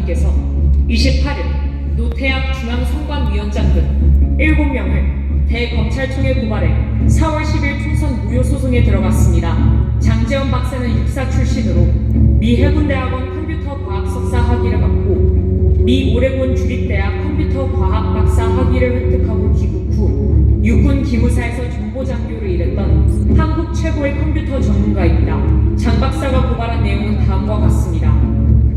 부장님께서 28일 노태학 중앙선관위원장 등 7명을 대검찰청에 고발해 4월 10일 총선 무효 소송에 들어갔습니다. 장재원 박사는 육사 출신으로 미 해군대학원 컴퓨터과학 석사 학위를 받고 미 오레곤 주립대학 컴퓨터과학 박사 학위를 획득하고 귀국 후 육군 기무사에서 정보장교를 일했던 한국 최고의 컴퓨터 전문가입니다. 장 박사가 고발한 내용은 다음과 같습니다.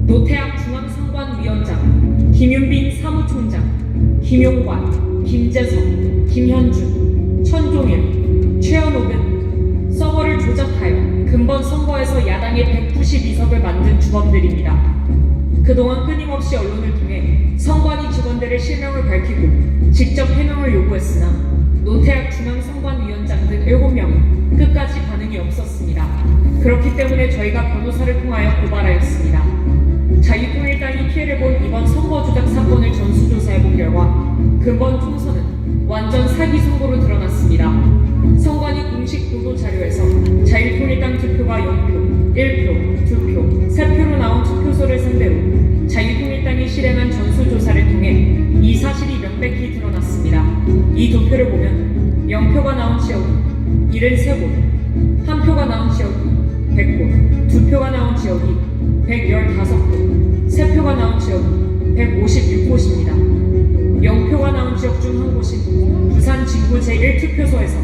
노태학 중앙선관위원장, 김윤빈 사무총장, 김용관, 김재성, 김현준, 천종일, 최현옥 등 서버를 조작하여 근본 선거에서 야당의 192석을 만든 주범들입니다. 그동안 끊임없이 언론을 통해 선관위 직원들의 실명을 밝히고 직접 해명을 요구했으나 노태학 중앙선관위원장 등 7명은 끝까지 반응이 없었습니다. 그렇기 때문에 저희가 변호사를 통하여 고발하였습니다. 자유통일당이 피해를 본 이번 선거 조작 사건을 전수조사해본 결과 근본 총선은 완전 사기 선거로 드러났습니다. 선관위 공식 보도 자료에서 자유통일당 투표가 0표, 1표, 2표, 3표로 나온 투표소를 상대로 자유통일당이 실행한 전수조사를 통해 이 사실이 명백히 드러났습니다. 이 도표를 보면 0표가 나온 지역이 73곳, 1표가 나온 지역이 100곳, 2표가 나온 지역이 115곳, 3표가 나온 지역이 156곳입니다. 0표가 나온 지역 중 한 곳인 부산 진구 제1투표소에서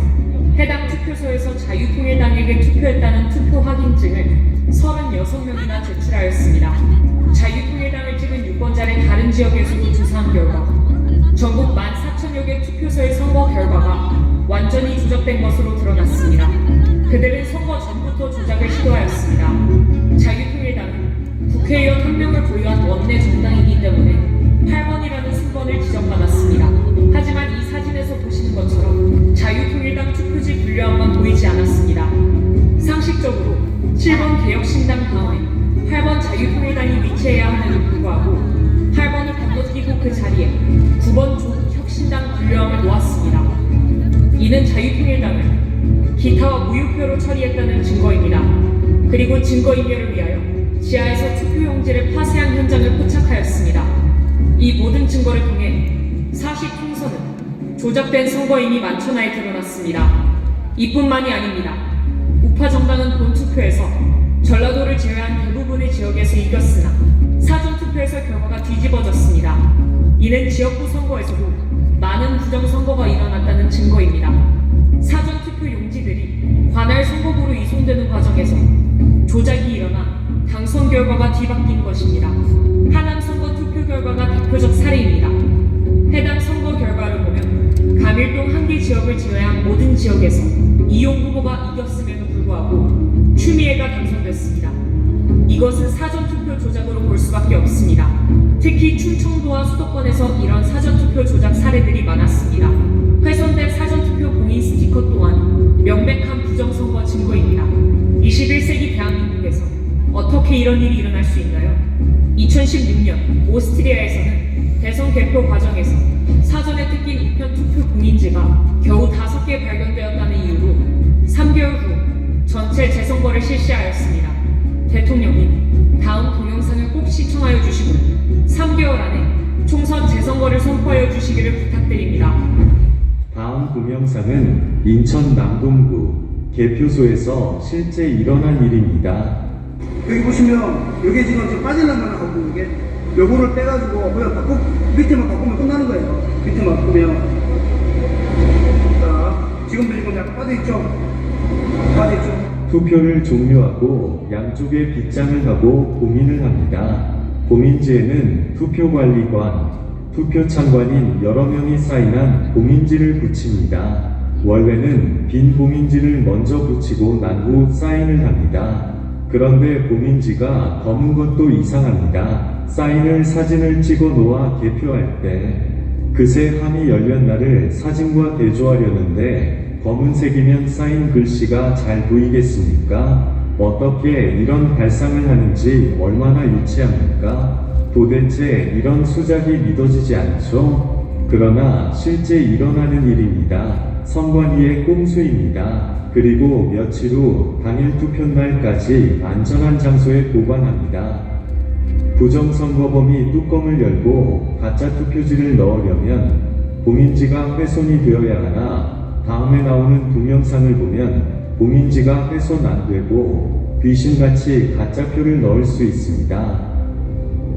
해당 투표소에서 자유통일당에게 투표했다는 투표 확인증을 36명이나 제출하였습니다. 자유통일당을 찍은 유권자를 다른 지역에서도 조사한 결과 전국 14,000여 개 투표소의 선거 결과가 완전히 조작된 것으로 드러났습니다. 그들은 선거 전부터 조작을 시도하였습니다. 자유통일당은 국회의원 1명을 보유한 원내 정당이기 때문에 8번이라는 순번을 지정받았습니다. 하지만 이 사진에서 보시는 것처럼 자유통일당 투표지 분류함만 보이지 않았습니다. 상식적으로 7번 개혁신당 다음에 8번 자유통일당이 위치해야 하는데도 불구하고 8번을 건너뛰고 그 자리에 9번 조국혁신당 분류함을 놓았습니다. 이는 자유통일당을 기타와 무효표로 처리했다는 증거입니다. 그리고 증거인멸을 위하여 지하에서 투표용지를 파쇄한 현장을 포착하였습니다. 이 모든 증거를 통해 사실 총선은 조작된 선거임이 만천하에 드러났습니다. 이뿐만이 아닙니다. 우파 정당은 본투표에서 전라도를 제외한 대부분의 지역에서 이겼으나 사전투표에서 결과가 뒤집어졌습니다. 이는 지역구 선거에서도 많은 부정선거가 일어났다는 증거입니다. 사전투표 용지들이 관할 선거구로 이송되는 과정에서 조작이 일어나 당선 결과가 뒤바뀐 것입니다. 하남 선거 투표 결과가 대표적 사례입니다. 해당 선거 결과를 보면 감일동 한 개 지역을 제외한 모든 지역에서 이용 후보가 이겼음에도 불구하고 추미애가 당선됐습니다. 이것은 사전투표 조작으로 볼 수밖에 없습니다. 특히 충청도와 수도권에서 이런 사전투표 조작 사례들이 많았습니다. 훼손된 사전투표 공인 스티커 또한 명백한 부정선거 증거입니다. 21세기 대한민국에서 어떻게 이런 일이 일어날 수 있나요? 2016년 오스트리아에서는 대선 개표 과정에서 사전에 뜯긴 우편 투표 공인지가 겨우 5개 발견되었다는 이유로 3개월 후 전체 재선거를 실시하였습니다. 대통령님, 다음 동영상을 꼭 시청하여 주시고 3개월 안에 총선 재선거를 선포하여 주시기를 부탁드립니다. 다음 동영상은 인천 남동구 개표소에서 실제 일어난 일입니다. 여기 보시면 이게 지금 빠질란만 하고 이게 요거를 빼가지고 그냥 밑에만 바꾸면 끝나는 거예요. 밑에만 바꾸면 자 지금도 이거 약간 빠져있죠? 빠져있죠? 투표를 종료하고 양쪽에 빗장을 하고 봉인을 합니다. 봉인지에는 투표관리관, 투표창관인 여러 명이 사인한 봉인지를 붙입니다. 원래는 빈 봉인지를 먼저 붙이고 난 후 사인을 합니다. 그런데 봉인지가 검은 것도 이상합니다. 사인을 사진을 찍어 놓아 개표할 때 그새 함이 열린 날을 사진과 대조하려는데 검은색이면 사인 글씨가 잘 보이겠습니까? 어떻게 이런 발상을 하는지 얼마나 유치합니까? 도대체 이런 수작이 믿어지지 않죠? 그러나 실제 일어나는 일입니다. 선관위의 꼼수입니다. 그리고 며칠 후 당일 투표날까지 안전한 장소에 보관합니다. 부정선거범이 뚜껑을 열고 가짜 투표지를 넣으려면 봉인지가 훼손이 되어야 하나 다음에 나오는 동영상을 보면 봉인지가 훼손 안 되고 귀신같이 가짜표를 넣을 수 있습니다.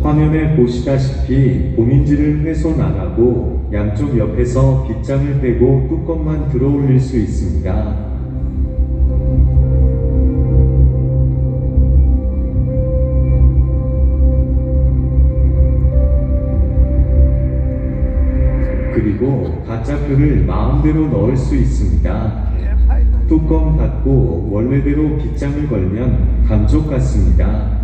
화면에 보시다시피 봉인지를 훼손 안 하고 양쪽 옆에서 빗장을 빼고 뚜껑만 들어 올릴 수 있습니다. 그리고 가짜표를 마음대로 넣을 수 있습니다. 뚜껑 닫고 원래대로 빗장을 걸면 감쪽 같습니다.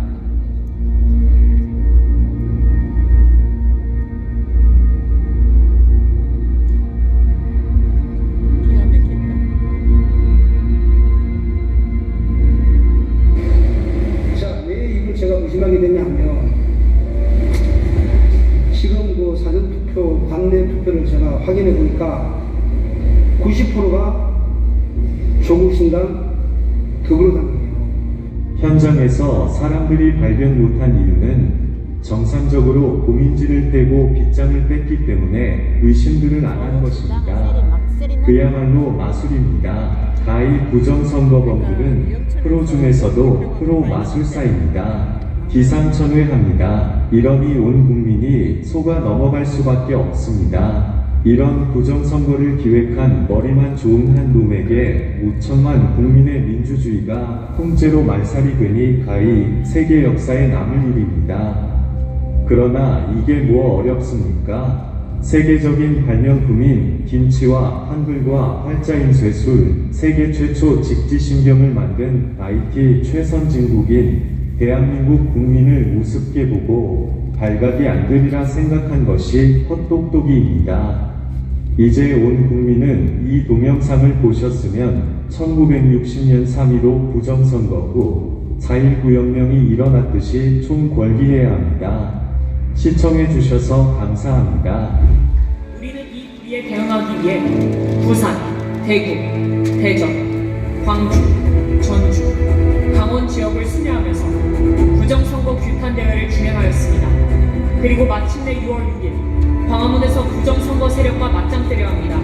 자, 왜 이걸 제가 의심하게 됐냐면 지금 그 사전투표, 관내 투표를 제가 확인해 보니까 90%가 조국신당 더불어당이에요. 현장에서 사람들이 발견 못한 이유는 정상적으로 봉인지를 떼고 빗장을 뺐기 때문에 의심들을 안 한 것입니다. 그야말로 마술입니다. 가히 부정선거범들은 프로 중에서도 프로 마술사입니다. 기상천외합니다. 이러니 온 국민이 속아 넘어갈 수밖에 없습니다. 이런 부정선거를 기획한 머리만 좋은 한 놈에게 5천만 국민의 민주주의가 통째로 말살이 되니 가히 세계 역사에 남을 일입니다. 그러나 이게 뭐 어렵습니까? 세계적인 발명품인 김치와 한글과 활자인 쇠술, 세계 최초 직지신경을 만든 IT 최선진국인 대한민국 국민을 우습게 보고 발각이 안 되리라 생각한 것이 헛똑똑이입니다. 이제 온 국민은 이 동영상을 보셨으면 1960년 3.15 부정선거 후 4.19 혁명이 일어났듯이 총궐기해야 합니다. 시청해주셔서 감사합니다. 우리는 이 불의에 대응하기 위해 부산, 대구, 대전, 광주, 전주, 강원 지역을 순회하면서 부정선거 규탄 대회를 진행하였습니다. 그리고 마침내 6월 6일 광화문에서 부정선거 세력과 맞짱뜨려 합니다.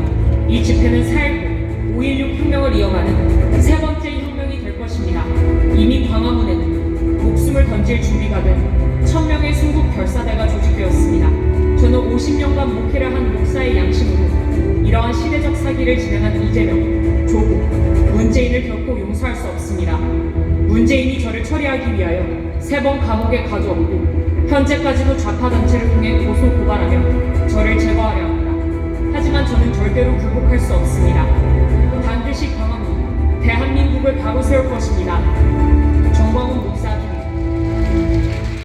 이 집회는 4.19, 5.16 혁명을 이어가는 세 번째 혁명이 될 것입니다. 이미 광화문에는 목숨을 던질 준비가 된 1000명의 순국 결사대가 조직되었습니다. 저는 50년간 목회를 한 목사의 양심으로 이러한 시대적 사기를 진행한 이재명, 조국, 문재인을 결코 용서할 수 없습니다. 문재인이 저를 처리하기 위하여 3번 감옥에 가두었고 현재까지도 좌파단체를 통해 고소 고발하며 저를 제거하려 합니다. 하지만 저는 절대로 굴복할 수 없습니다. 반드시 광화문, 대한민국을 바로 세울 것입니다.